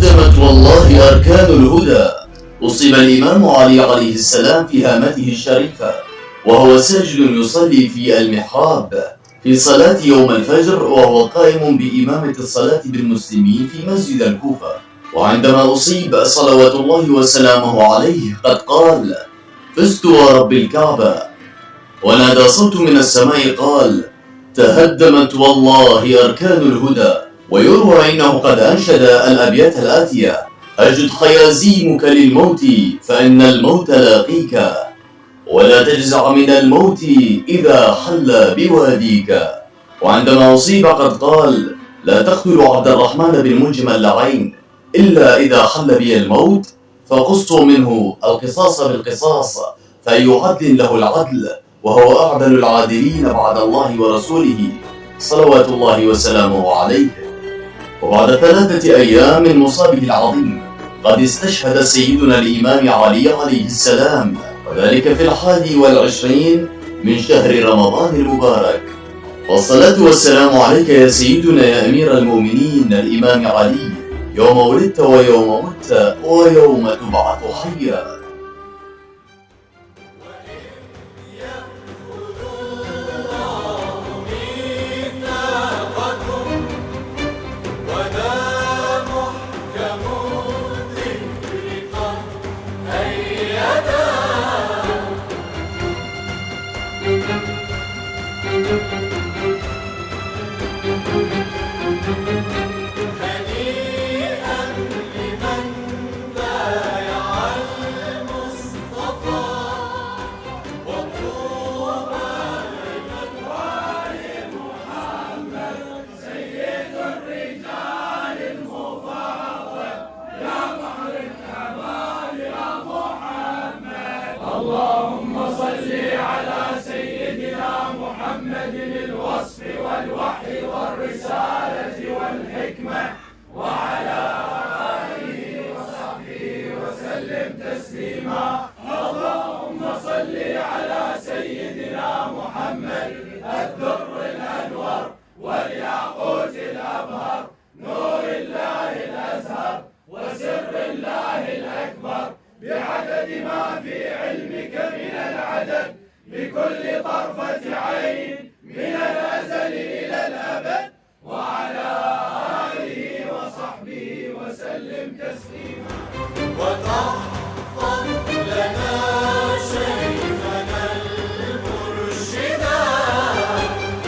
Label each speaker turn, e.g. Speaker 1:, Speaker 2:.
Speaker 1: تهدمت والله أركان الهدى. أصيب الإمام علي عليه السلام في هامته الشريفة وهو ساجد يصلي في المحراب في صلاة يوم الفجر، وهو قائم بإمامة الصلاة بالمسلمين في مسجد الكوفة. وعندما أصيب صلوات الله وسلامه عليه قد قال: فزت ورب الكعبة. ونادى صوت من السماء قال: تهدمت والله أركان الهدى. ويروى إنه قد أنشد الأبيات الآتية: أجد خيازيمك للموت فإن الموت لاقيك، ولا تجزع من الموت إذا حل بواديك. وعندما أصيب قد قال: لا تقتلوا عبد الرحمن بن ملجم اللعين إلا إذا حل بي الموت، فقصوا منه القصاص بالقصاص، فأي عدل له العدل، وهو أعدل العادلين بعد الله ورسوله صلوات الله وسلامه عليه. وبعد 3 أيام من مصابه العظيم قد استشهد سيدنا الإمام علي عليه السلام، وذلك في 21 من شهر رمضان المبارك. والصلاة والسلام عليك يا سيدنا يا أمير المؤمنين الإمام علي، يوم ولدت ويوم مت ويوم تبعث حيا.
Speaker 2: اللهم صل على سيدنا محمد الوصف والوحي والرسالة والحكمة، وعلى آله وصحبه وسلم تسليما. اللهم صل على سيدنا محمد الدر الأنور والياقوت الأبهر، نور الله الأزهر وسر الله الأكبر، بعدد ما في علمك من العدد، بكل طرفة عين من